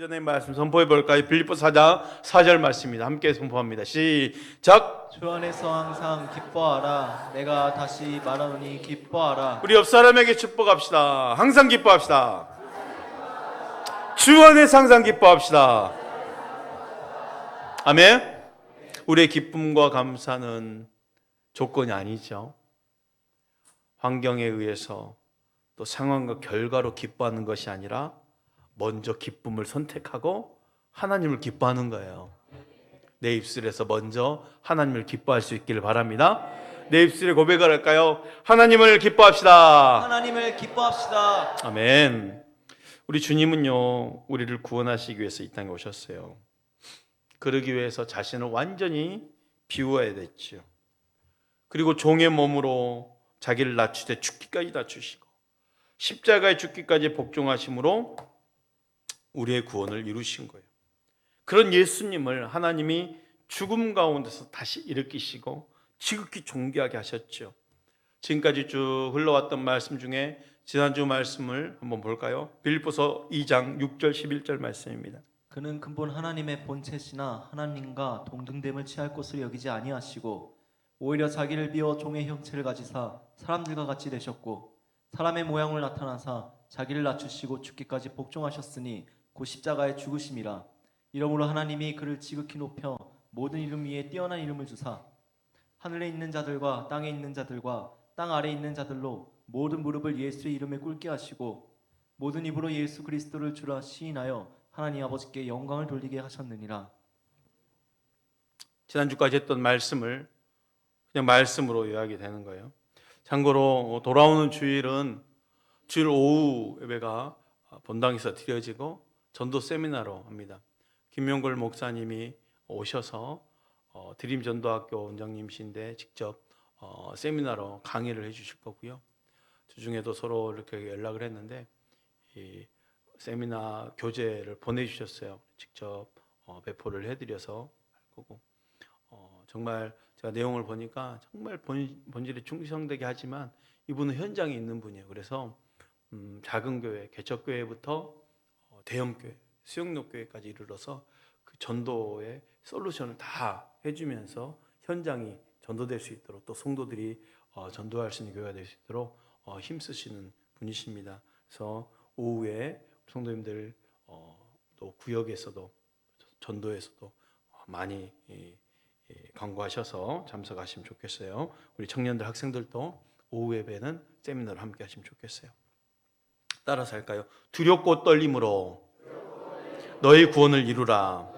전에 말씀 선포해 볼까요? 빌립보서 4장 4절 말씀입니다. 함께 선포합니다. 시작. 주 안에서 항상 기뻐하라. 내가 다시 말하노니 기뻐하라. 우리 옆 사람에게 축복합시다. 항상 기뻐합시다. 주 안에서 항상 기뻐합시다. 아멘. 우리의 기쁨과 감사는 조건이 아니죠. 환경에 의해서 또 상황과 결과로 기뻐하는 것이 아니라 먼저 기쁨을 선택하고 하나님을 기뻐하는 거예요. 내 입술에서 먼저 하나님을 기뻐할 수 있기를 바랍니다. 내 입술에 고백을 할까요? 하나님을 기뻐합시다. 하나님을 기뻐합시다. 아멘. 우리 주님은요, 우리를 구원하시기 위해서 이 땅에 오셨어요. 그러기 위해서 자신을 완전히 비우어야 됐죠. 그리고 종의 몸으로 자기를 낮추되 죽기까지 낮추시고 십자가에 죽기까지 복종하심으로 우리의 구원을 이루신 거예요. 그런 예수님을 하나님이 죽음 가운데서 다시 일으키시고 지극히 존귀하게 하셨죠. 지금까지 쭉 흘러왔던 말씀 중에 지난주 말씀을 한번 볼까요? 빌립보서 2장 6절 11절 말씀입니다. 그는 근본 하나님의 본체시나 하나님과 동등됨을 취할 것을 여기지 아니하시고 오히려 자기를 비워 종의 형체를 가지사 사람들과 같이 되셨고 사람의 모양을 나타나사 자기를 낮추시고 죽기까지 복종하셨으니 곧 십자가에 죽으심이라. 이러므로 하나님이 그를 지극히 높여 모든 이름 위에 뛰어난 이름을 주사 하늘에 있는 자들과 땅에 있는 자들과 땅 아래에 있는 자들로 모든 무릎을 예수의 이름에 꿇게 하시고 모든 입으로 예수 그리스도를 주라 시인하여 하나님 아버지께 영광을 돌리게 하셨느니라. 지난주까지 했던 말씀을 그냥 말씀으로 요약이 되는 거예요. 참고로 돌아오는 주일은 주일 오후 예배가 본당에서 드려지고 전도 세미나로 합니다. 김명걸 목사님이 오셔서 드림 전도학교 원장님이신데 직접 세미나로 강의를 해주실 거고요. 주중에도 서로 이렇게 연락을 했는데 이 세미나 교재를 보내주셨어요. 직접 배포를 해드려서 할 거고 정말 제가 내용을 보니까 정말 본질에 충성되게 하지만 이분은 현장에 있는 분이에요. 그래서 작은 교회, 개척교회부터 대형교회, 수영록교회까지 이르러서 그 전도의 솔루션을 다 해주면서 현장이 전도될 수 있도록 또 성도들이 전도할 수 있는 교회가 될 수 있도록 힘쓰시는 분이십니다. 그래서 오후에 성도님들 또 구역에서도 전도에서도 많이 광고하셔서 참석하시면 좋겠어요. 우리 청년들 학생들도 오후 예배는 세미나를 함께 하시면 좋겠어요. 따라서 할까요? 두렵고 떨림으로 너희 구원을 이루라.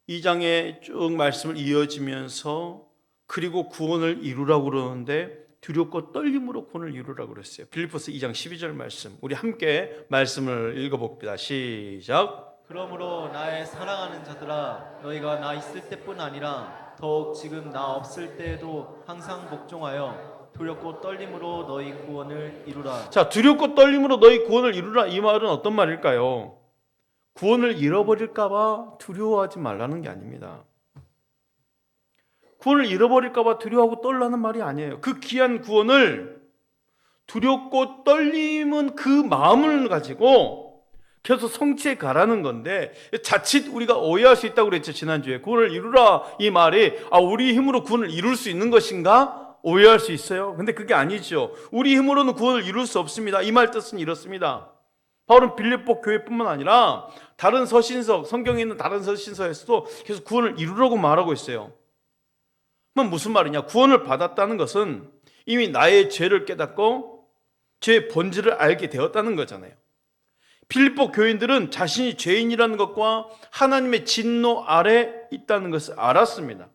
2장에 쭉 말씀을 이어지면서 그리고 구원을 이루라고 그러는데 두렵고 떨림으로 구원을 이루라고 그랬어요. 빌립보서 2장 12절 말씀 우리 함께 말씀을 읽어봅니다. 시작. 그러므로 나의 사랑하는 자들아 너희가 나 있을 때뿐 아니라 더욱 지금 나 없을 때에도 항상 복종하여 두렵고 떨림으로 너희 구원을 이루라. 자, 두렵고 떨림으로 너희 구원을 이루라. 이 말은 어떤 말일까요? 구원을 잃어버릴까 봐 두려워하지 말라는 게 아닙니다. 구원을 잃어버릴까 봐 두려워하고 떨라는 말이 아니에요. 그 귀한 구원을 두렵고 떨림은 그 마음을 가지고 계속 성취해 가라는 건데 자칫 우리가 오해할 수 있다고 그랬죠. 지난주에 구원을 이루라 이 말이 우리 힘으로 구원을 이룰 수 있는 것인가? 오해할 수 있어요. 근데 그게 아니죠. 우리 힘으로는 구원을 이룰 수 없습니다. 이 말 뜻은 이렇습니다. 바울은 빌립보 교회뿐만 아니라 다른 서신서, 성경에 있는 다른 서신서에서도 계속 구원을 이루라고 말하고 있어요. 그럼 무슨 말이냐? 구원을 받았다는 것은 이미 나의 죄를 깨닫고 죄의 본질을 알게 되었다는 거잖아요. 빌립보 교인들은 자신이 죄인이라는 것과 하나님의 진노 아래 있다는 것을 알았습니다.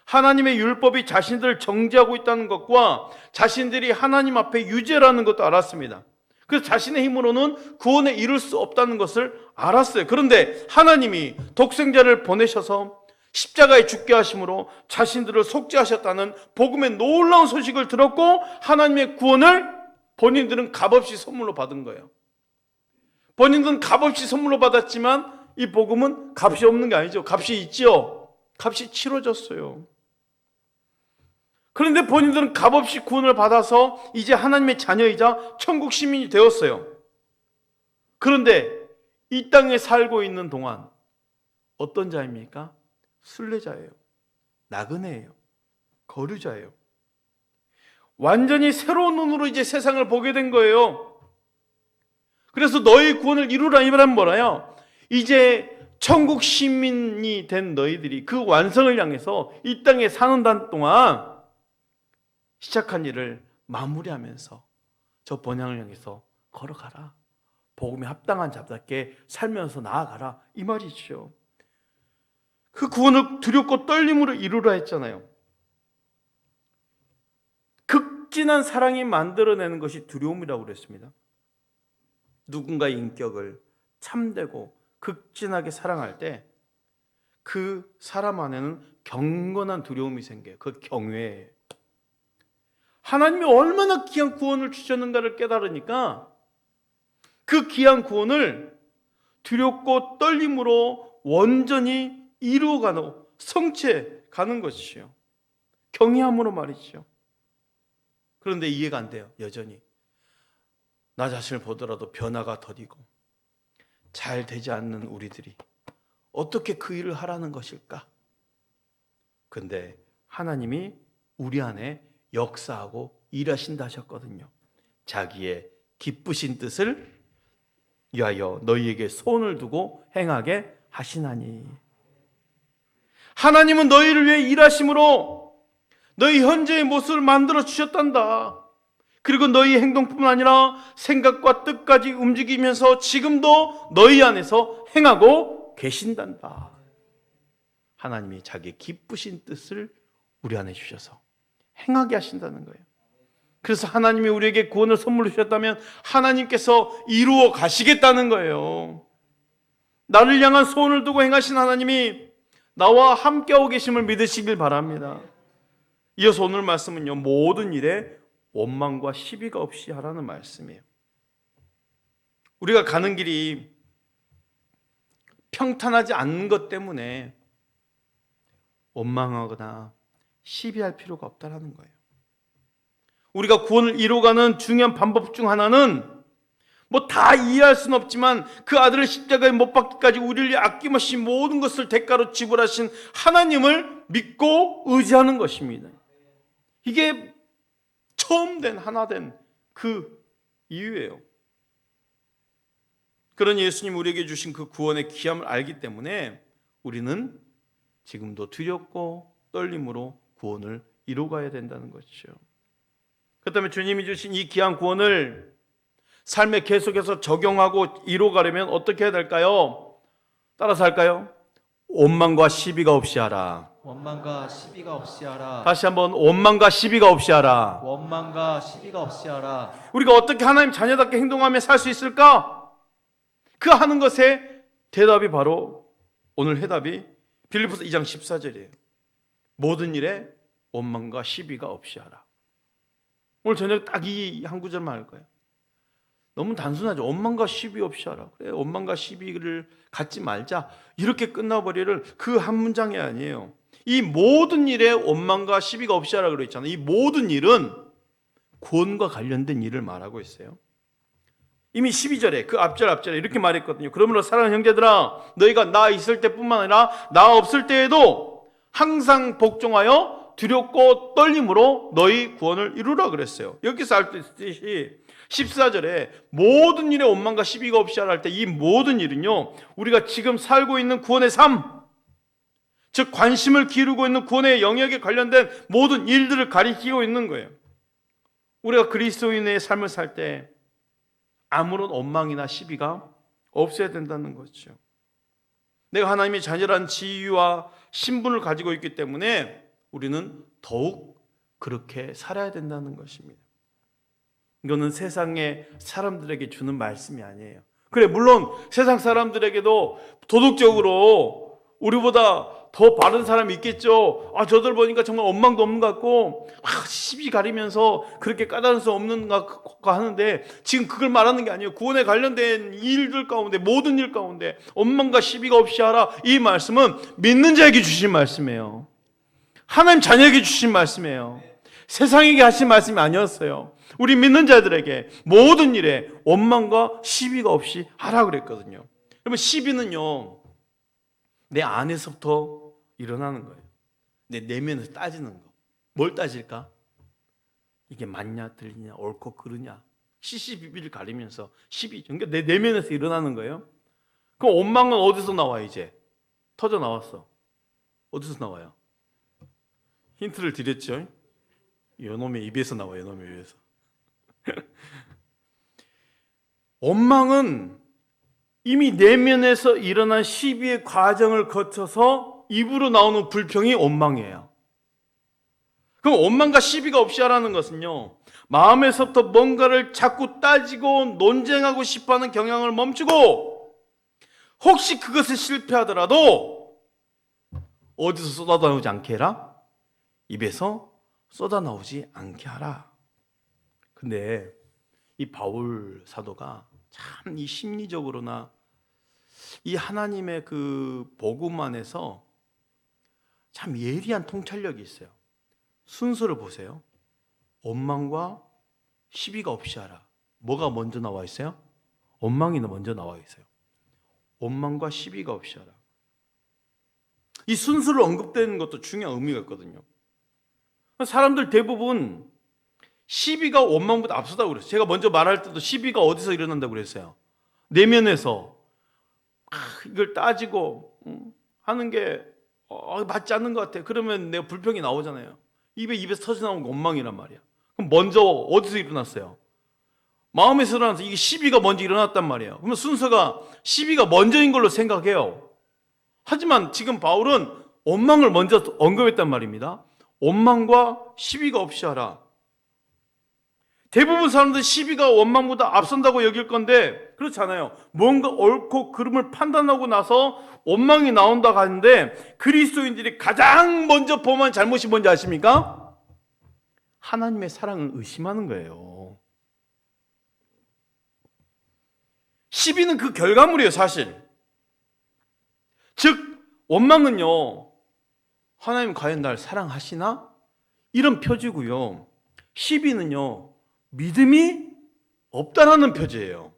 하나님의 율법이 자신들을 정죄하고 있다는 것과 자신들이 하나님 앞에 유죄라는 것도 알았습니다. 그래서 자신의 힘으로는 구원에 이룰 수 없다는 것을 알았어요. 그런데 하나님이 독생자를 보내셔서 십자가에 죽게 하심으로 자신들을 속죄하셨다는 복음의 놀라운 소식을 들었고 하나님의 구원을 본인들은 값없이 선물로 받은 거예요. 본인들은 값없이 선물로 받았지만 이 복음은 값이 없는 게 아니죠. 값이 있지요. 값이 치러졌어요. 그런데 본인들은 값없이 구원을 받아서 이제 하나님의 자녀이자 천국 시민이 되었어요. 그런데 이 땅에 살고 있는 동안 어떤 자입니까? 순례자예요. 나그네예요. 거류자예요. 완전히 새로운 눈으로 이제 세상을 보게 된 거예요. 그래서 너희 구원을 이루라, 이 말은 뭐라요? 이제 천국 시민이 된 너희들이 그 완성을 향해서 이 땅에 사는 단 동안 시작한 일을 마무리하면서 저 번향을 향해서 걸어가라. 복음에 합당한 자답게 살면서 나아가라, 이 말이죠. 그 구원을 두렵고 떨림으로 이루라 했잖아요. 극진한 사랑이 만들어내는 것이 두려움이라고 그랬습니다. 누군가의 인격을 참되고 극진하게 사랑할 때 그 사람 안에는 경건한 두려움이 생겨요. 그 경외예요. 하나님이 얼마나 귀한 구원을 주셨는가를 깨달으니까 그 귀한 구원을 두렵고 떨림으로 온전히 이루어가는, 성취해 가는 것이요. 경외함으로 말이죠. 그런데 이해가 안 돼요. 여전히 나 자신을 보더라도 변화가 더디고 잘 되지 않는 우리들이 어떻게 그 일을 하라는 것일까? 근데 하나님이 우리 안에 역사하고 일하신다 하셨거든요. 자기의 기쁘신 뜻을 위하여 너희에게 손을 두고 행하게 하시나니. 하나님은 너희를 위해 일하심으로 너희 현재의 모습을 만들어 주셨단다. 그리고 너희 행동뿐만 아니라 생각과 뜻까지 움직이면서 지금도 너희 안에서 행하고 계신단다. 하나님이 자기의 기쁘신 뜻을 우리 안에 주셔서 행하게 하신다는 거예요. 그래서 하나님이 우리에게 구원을 선물로 주셨다면 하나님께서 이루어 가시겠다는 거예요. 나를 향한 소원을 두고 행하신 하나님이 나와 함께하고 계심을 믿으시길 바랍니다. 이어서 오늘 말씀은요, 모든 일에 원망과 시비가 없이 하라는 말씀이에요. 우리가 가는 길이 평탄하지 않는 것 때문에 원망하거나 시비할 필요가 없다는 거예요. 우리가 구원을 이루어가는 중요한 방법 중 하나는 뭐 다 이해할 수는 없지만 그 아들을 십자가에 못 박기까지 우리를 위해 아낌없이 모든 것을 대가로 지불하신 하나님을 믿고 의지하는 것입니다. 이게 처음 된 하나 된 그 이유예요. 그런 예수님 우리에게 주신 그 구원의 귀함을 알기 때문에 우리는 지금도 두렵고 떨림으로 구원을 이루어가야 된다는 것이죠. 그렇다면 주님이 주신 이 귀한 구원을 삶에 계속해서 적용하고 이루어가려면 어떻게 해야 될까요? 따라서 할까요? 원망과 시비가 없이 하라. 원망과 시비가 없이 하라. 다시 한번, 원망과 시비가 없이 하라. 원망과 시비가 없이 하라. 우리가 어떻게 하나님 자녀답게 행동하며 살 수 있을까? 그 하는 것의 대답이 바로 오늘 해답이 빌립보서 2장 14절이에요. 모든 일에 원망과 시비가 없이 하라. 오늘 저녁 딱 이 한 구절만 할 거예요. 너무 단순하죠. 원망과 시비 없이 하라. 그래, 원망과 시비를 갖지 말자. 이렇게 끝나버리를 그 한 문장이 아니에요. 이 모든 일에 원망과 시비가 없이 하라 그랬잖아요. 이 모든 일은 구원과 관련된 일을 말하고 있어요. 이미 12절에 그 앞절에 이렇게 말했거든요. 그러므로 사랑하는 형제들아, 너희가 나 있을 때뿐만 아니라 나 없을 때에도 항상 복종하여 두렵고 떨림으로 너희 구원을 이루라 그랬어요. 여기서 알 수 있듯이 14절에 모든 일에 원망과 시비가 없이 하라 할 때 이 모든 일은요, 우리가 지금 살고 있는 구원의 삶, 즉 관심을 기울이고 있는 구원의 영역에 관련된 모든 일들을 가리키고 있는 거예요. 우리가 그리스도인의 삶을 살 때 아무런 원망이나 시비가 없어야 된다는 거죠. 내가 하나님의 자녀란 지위와 신분을 가지고 있기 때문에 우리는 더욱 그렇게 살아야 된다는 것입니다. 이거는 세상의 사람들에게 주는 말씀이 아니에요. 그래, 물론 세상 사람들에게도 도덕적으로 우리보다 더 바른 사람이 있겠죠. 저들 보니까 정말 원망도 없는 것 같고 시비 가리면서 그렇게 까다로울 수 없는 것 같고 하는데, 지금 그걸 말하는 게 아니에요. 구원에 관련된 일들 가운데, 모든 일 가운데 원망과 시비가 없이 하라, 이 말씀은 믿는 자에게 주신 말씀이에요. 하나님 자녀에게 주신 말씀이에요. 세상에게 하신 말씀이 아니었어요. 우리 믿는 자들에게 모든 일에 원망과 시비가 없이 하라 그랬거든요. 그러면 시비는요, 내 안에서부터 일어나는 거예요. 내 내면에서 따지는 거. 뭘 따질까? 이게 맞냐 틀리냐 옳고 그르냐 시시비비를 가리면서 시비. 그러니까 내 내면에서 일어나는 거예요. 그럼 원망은 어디서 나와? 이제 터져 나왔어. 어디서 나와요? 힌트를 드렸죠. 요놈의 입에서 나와요. 요놈의 입에서. 원망은 이미 내면에서 일어난 시비의 과정을 거쳐서 입으로 나오는 불평이 원망이에요. 그럼 원망과 시비가 없이 하라는 것은요, 마음에서부터 뭔가를 자꾸 따지고 논쟁하고 싶어하는 경향을 멈추고, 혹시 그것을 실패하더라도 어디서 쏟아나오지 않게 해라? 입에서 쏟아나오지 않게 하라. 근데 이 바울 사도가 참 이 심리적으로나 이 하나님의 그 복음 안에서 참 예리한 통찰력이 있어요. 순서를 보세요. 원망과 시비가 없이 하라. 뭐가 먼저 나와 있어요? 원망이 먼저 나와 있어요. 원망과 시비가 없이 하라. 이 순서를 언급되는 것도 중요한 의미가 있거든요. 사람들 대부분 시비가 원망보다 앞서다고 그랬어요. 제가 먼저 말할 때도 시비가 어디서 일어난다고 그랬어요? 내면에서 이걸 따지고 하는 게 맞지 않는 것 같아. 그러면 내가 불평이 나오잖아요. 입에서 터져 나온 거 원망이란 말이야. 그럼 먼저 어디서 일어났어요? 마음에서 일어나서 이게 시비가 먼저 일어났단 말이에요. 그러면 순서가 시비가 먼저인 걸로 생각해요. 하지만 지금 바울은 원망을 먼저 언급했단 말입니다. 원망과 시비가 없이 하라. 대부분 사람들은 시비가 원망보다 앞선다고 여길 건데 그렇잖아요. 뭔가 옳고 그름을 판단하고 나서 원망이 나온다고 하는데 그리스도인들이 가장 먼저 범한 잘못이 뭔지 아십니까? 하나님의 사랑을 의심하는 거예요. 시비는 그 결과물이에요, 사실. 즉 원망은요, 하나님 과연 날 사랑하시나? 이런 표지고요. 시비는요, 믿음이 없다라는 표지예요.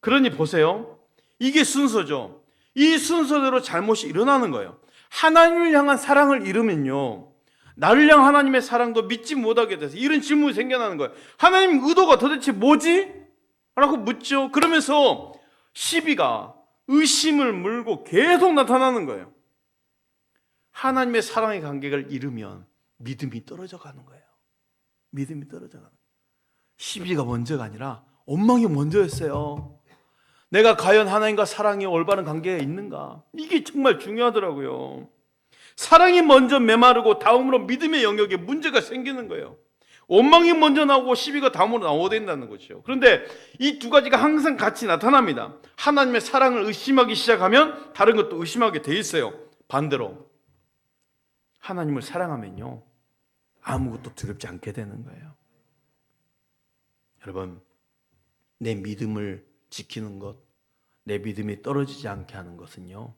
그러니 보세요. 이게 순서죠. 이 순서대로 잘못이 일어나는 거예요. 하나님을 향한 사랑을 잃으면요, 나를 향한 하나님의 사랑도 믿지 못하게 돼서 이런 질문이 생겨나는 거예요. 하나님 의도가 도대체 뭐지? 라고 묻죠. 그러면서 시비가 의심을 물고 계속 나타나는 거예요. 하나님의 사랑의 관계를 잃으면 믿음이 떨어져 가는 거예요. 믿음이 떨어져 가는 거예요. 시비가 먼저가 아니라 원망이 먼저였어요. 내가 과연 하나님과 사랑이 올바른 관계에 있는가? 이게 정말 중요하더라고요. 사랑이 먼저 메마르고 다음으로 믿음의 영역에 문제가 생기는 거예요. 원망이 먼저 나오고 시비가 다음으로 나오게 된다는 거죠. 그런데 이 두 가지가 항상 같이 나타납니다. 하나님의 사랑을 의심하기 시작하면 다른 것도 의심하게 돼 있어요. 반대로 하나님을 사랑하면요, 아무것도 두렵지 않게 되는 거예요. 여러분, 내 믿음을 지키는 것, 내 믿음이 떨어지지 않게 하는 것은요,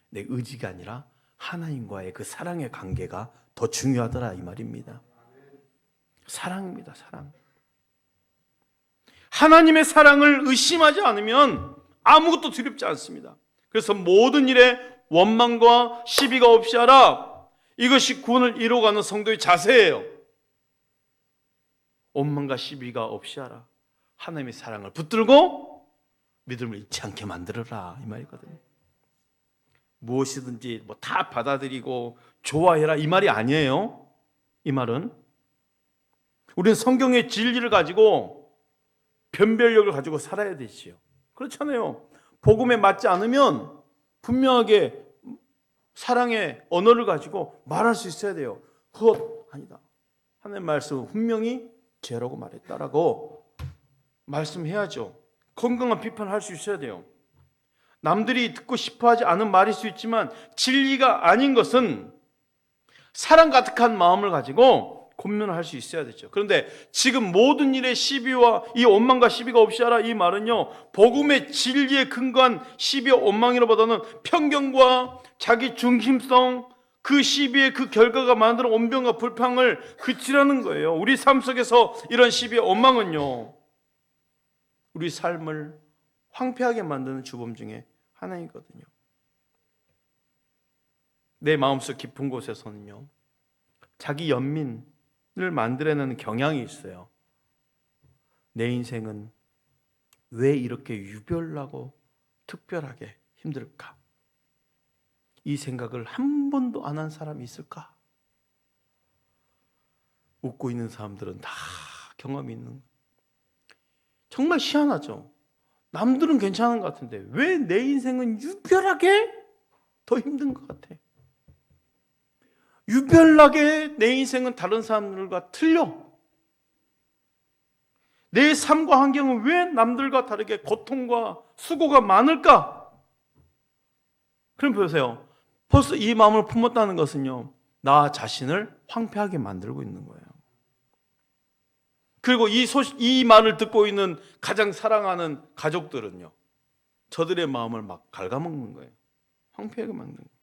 내 의지가 아니라 하나님과의 그 사랑의 관계가 더 중요하더라 이 말입니다. 사랑입니다, 사랑. 하나님의 사랑을 의심하지 않으면 아무것도 두렵지 않습니다. 그래서 모든 일에 원망과 시비가 없이 하라. 이것이 구원을 이루어가는 성도의 자세예요. 원망과 시비가 없이 하라. 하나님의 사랑을 붙들고 믿음을 잃지 않게 만들어라 이 말이거든요. 무엇이든지 다 받아들이고 좋아해라 이 말이 아니에요. 이 말은 우리는 성경의 진리를 가지고 변별력을 가지고 살아야 되지요. 그렇잖아요. 복음에 맞지 않으면 분명하게 사랑의 언어를 가지고 말할 수 있어야 돼요. 그것 아니다. 하나님의 말씀은 분명히 죄라고 말했다라고 말씀해야죠. 건강한 비판을 할 수 있어야 돼요. 남들이 듣고 싶어하지 않은 말일 수 있지만 진리가 아닌 것은 사랑 가득한 마음을 가지고 권면을 할 수 있어야 되죠. 그런데 지금 모든 일에 시비와 이 원망과 시비가 없이 하라 이 말은요, 복음의 진리에 근거한 시비와 원망이라보다는 편견과 자기 중심성, 그 시비의 그 결과가 만드는 온병과 불평을 그치라는 거예요. 우리 삶 속에서 이런 시비와 원망은요, 우리 삶을 황폐하게 만드는 주범 중에 하나님이거든요. 내 마음속 깊은 곳에서는요, 자기 연민을 만들어내는 경향이 있어요. 내 인생은 왜 이렇게 유별나고 특별하게 힘들까? 이 생각을 한 번도 안 한 사람이 있을까? 웃고 있는 사람들은 다 경험이 있는, 정말 희한하죠. 남들은 괜찮은 것 같은데 왜 내 인생은 유별하게 더 힘든 것 같아? 유별나게 내 인생은 다른 사람들과 틀려. 내 삶과 환경은 왜 남들과 다르게 고통과 수고가 많을까? 그럼 보세요. 벌써 이 마음을 품었다는 것은요, 나 자신을 황폐하게 만들고 있는 거예요. 그리고 이 말을 듣고 있는 가장 사랑하는 가족들은요, 저들의 마음을 막 갉아먹는 거예요. 황폐하게 만드는 거예요.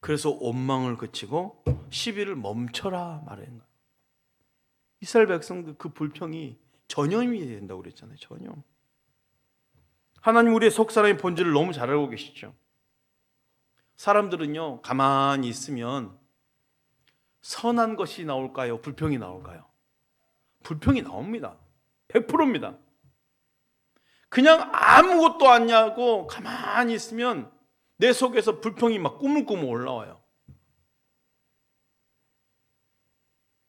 그래서 원망을 그치고 시비를 멈춰라 말하는 거예요. 이스라엘 백성들 그 불평이 전염이 된다고 그랬잖아요. 전염. 하나님 우리의 속사람의 본질을 너무 잘 알고 계시죠. 사람들은요, 가만히 있으면 선한 것이 나올까요? 불평이 나올까요? 불평이 나옵니다. 100%입니다. 그냥 아무것도 안 하고 가만히 있으면 내 속에서 불평이 막 꾸물꾸물 올라와요.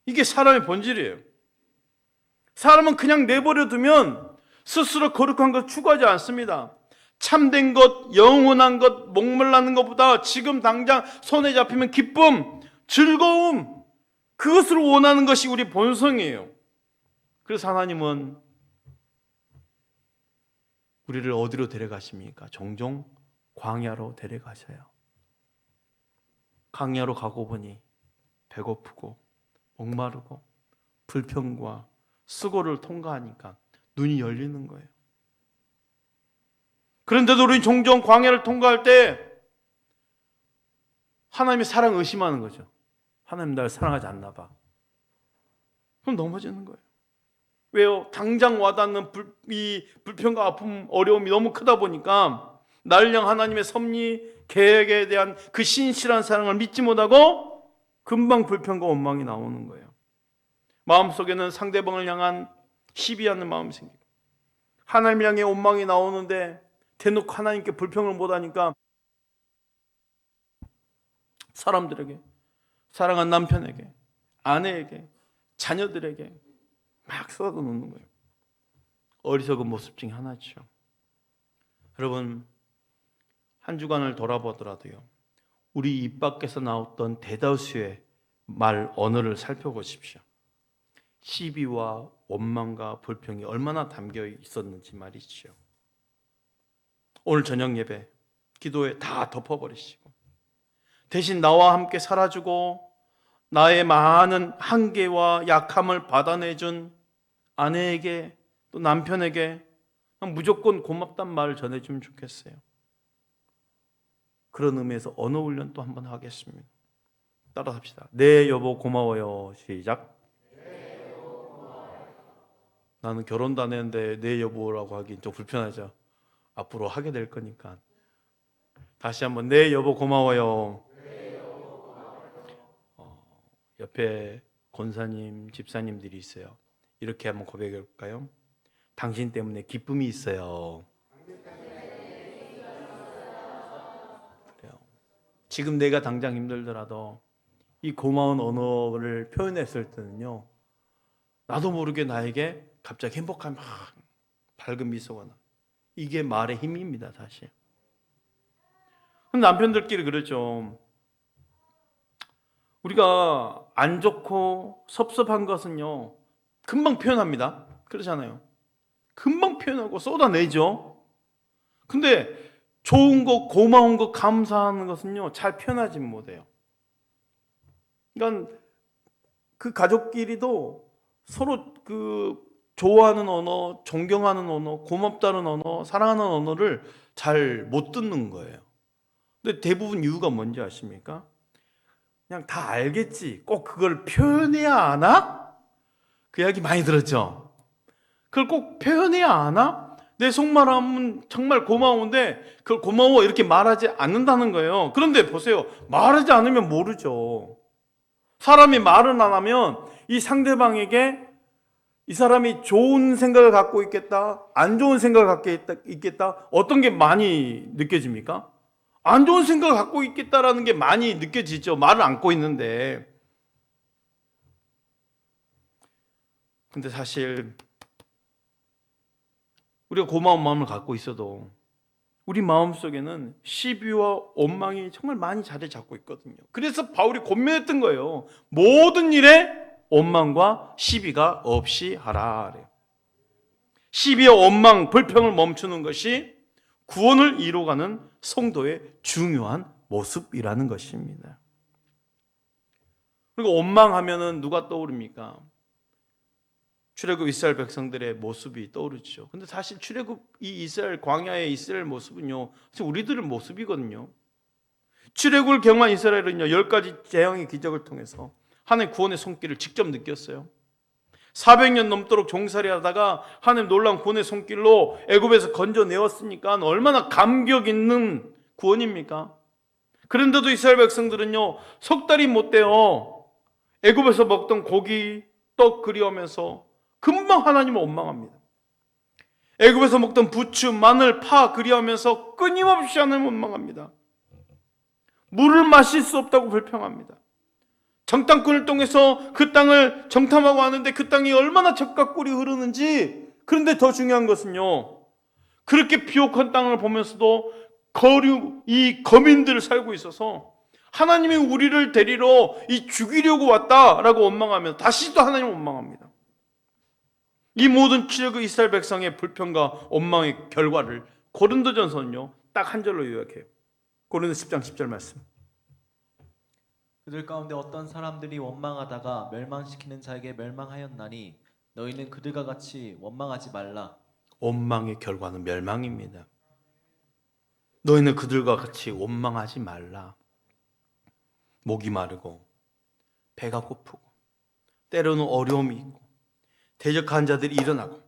이게 사람의 본질이에요. 사람은 그냥 내버려 두면 스스로 거룩한 것 추구하지 않습니다. 참된 것, 영원한 것, 목말라는 것보다 지금 당장 손에 잡히면 기쁨, 즐거움, 그것을 원하는 것이 우리 본성이에요. 그래서 하나님은 우리를 어디로 데려가십니까? 종종 광야로 데려가셔요. 광야로 가고 보니 배고프고 목마르고 불평과 수고를 통과하니까 눈이 열리는 거예요. 그런데도 우리는 종종 광야를 통과할 때 하나님의 사랑을 의심하는 거죠. 하나님 나를 사랑하지 않나 봐. 그럼 넘어지는 거예요. 왜요? 당장 와닿는 이 불평과 아픔, 어려움이 너무 크다 보니까 나를 향한 하나님의 섭리, 계획에 대한 그 신실한 사랑을 믿지 못하고 금방 불평과 원망이 나오는 거예요. 마음속에는 상대방을 향한 시비하는 마음이 생기고 하나님을 향해 원망이 나오는데 대놓고 하나님께 불평을 못하니까 사람들에게, 사랑한 남편에게, 아내에게, 자녀들에게 막 쏟아놓는 거예요. 어리석은 모습 중에 하나죠. 여러분, 한 주간을 돌아보더라도요, 우리 입 밖에서 나왔던 대다수의 말 언어를 살펴보십시오. 시비와 원망과 불평이 얼마나 담겨 있었는지 말이죠. 오늘 저녁 예배 기도에 다 덮어버리시고 대신 나와 함께 살아주고 나의 많은 한계와 약함을 받아내준 아내에게 또 남편에게 무조건 고맙단 말을 전해주면 좋겠어요. 그런 의미에서 언어 훈련 또 한번 하겠습니다. 따라 합시다. 네 여보 고마워요. 시작. 나는 결혼도 안 했는데 네 여보라고 하긴 좀 불편하죠. 앞으로 하게 될 거니까. 다시 한번 네 여보 고마워요. 옆에 권사님, 집사님들이 있어요. 이렇게 한번 고백해 볼까요? 당신 때문에 기쁨이 있어요. 그래요. 지금 내가 당장 힘들더라도 이 고마운 언어를 표현했을 때는요, 나도 모르게 나에게 갑자기 행복한 막 밝은 미소가 나. 이게 말의 힘입니다, 사실. 남편들끼리 그러죠. 우리가 안 좋고 섭섭한 것은요, 금방 표현합니다. 그렇잖아요. 금방 표현하고 쏟아내죠. 근데 좋은 것, 고마운 것, 감사하는 것은요, 잘 표현하지 못해요. 그러니까 그 가족끼리도 서로 그 좋아하는 언어, 존경하는 언어, 고맙다는 언어, 사랑하는 언어를 잘 못 듣는 거예요. 근데 대부분 이유가 뭔지 아십니까? 그냥 다 알겠지. 꼭 그걸 표현해야 하나? 그 이야기 많이 들었죠? 그걸 꼭 표현해야 하나? 내 속마음은 정말 고마운데 그걸 고마워 이렇게 말하지 않는다는 거예요. 그런데 보세요. 말하지 않으면 모르죠. 사람이 말을 안 하면 이 상대방에게 이 사람이 좋은 생각을 갖고 있겠다, 안 좋은 생각을 갖고 있겠다, 어떤 게 많이 느껴집니까? 안 좋은 생각을 갖고 있겠다라는 게 많이 느껴지죠. 말을 안고 있는데. 근데 사실 우리가 고마운 마음을 갖고 있어도 우리 마음속에는 시비와 원망이 정말 많이 자리 잡고 있거든요. 그래서 바울이 권면했던 거예요. 모든 일에 원망과 시비가 없이 하라. 시비와 원망, 불평을 멈추는 것이 구원을 이루어가는 성도의 중요한 모습이라는 것입니다. 그리고 원망하면은 누가 떠오릅니까? 출애굽 이스라엘 백성들의 모습이 떠오르죠. 근데 사실 출애굽 이 이스라엘 광야의 이스라엘 모습은요, 사실 우리들의 모습이거든요. 출애굽을 경험한 이스라엘은요, 10가지 재앙의 기적을 통해서 하나님의 구원의 손길을 직접 느꼈어요. 400년 넘도록 종살이하다가 하나님 놀라운 구원의 손길로 애굽에서 건져내었으니까 얼마나 감격 있는 구원입니까? 그런데도 이스라엘 백성들은요, 석 달이 못 돼요. 애굽에서 먹던 고기, 떡 그리워하면서 금방 하나님을 원망합니다. 애굽에서 먹던 부추, 마늘, 파 그리워하면서 끊임없이 하나님을 원망합니다. 물을 마실 수 없다고 불평합니다. 정탐꾼을 통해서 그 땅을 정탐하고 왔는데 그 땅이 얼마나 젖과 꿀이 흐르는지. 그런데 더 중요한 것은요, 그렇게 비옥한 땅을 보면서도 이 거민들을 살고 있어서 하나님이 우리를 데리러 죽이려고 왔다라고 원망하면 다시 또 하나님을 원망합니다. 이 모든 출애굽 이스라엘 백성의 불평과 원망의 결과를 고린도전서는요, 딱 한 절로 요약해요. 고린도 10장 10절 말씀. 그들 가운데 어떤 사람들이 원망하다가 멸망시키는 자에게 멸망하였나니 너희는 그들과 같이 원망하지 말라. 원망의 결과는 멸망입니다. 너희는 그들과 같이 원망하지 말라. 목이 마르고 배가 고프고 때로는 어려움이 있고 대적한 자들이 일어나고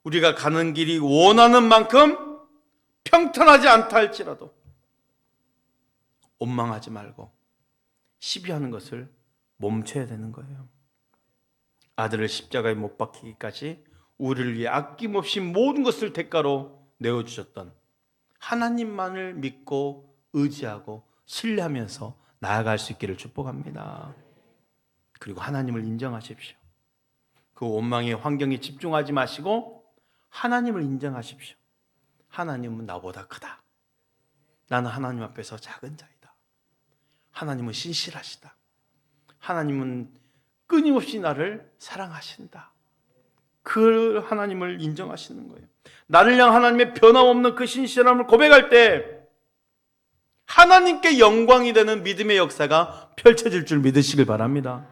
우리가 가는 길이 원하는 만큼 평탄하지 않다 할지라도 원망하지 말고 시비하는 것을 멈춰야 되는 거예요. 아들을 십자가에 못 박히기까지 우리를 위해 아낌없이 모든 것을 대가로 내어주셨던 하나님만을 믿고 의지하고 신뢰하면서 나아갈 수 있기를 축복합니다. 그리고 하나님을 인정하십시오. 그 원망의 환경에 집중하지 마시고 하나님을 인정하십시오. 하나님은 나보다 크다. 나는 하나님 앞에서 작은 자이다. 하나님은 신실하시다. 하나님은 끊임없이 나를 사랑하신다. 그 하나님을 인정하시는 거예요. 나를 향한 하나님의 변함없는 그 신실함을 고백할 때 하나님께 영광이 되는 믿음의 역사가 펼쳐질 줄 믿으시길 바랍니다.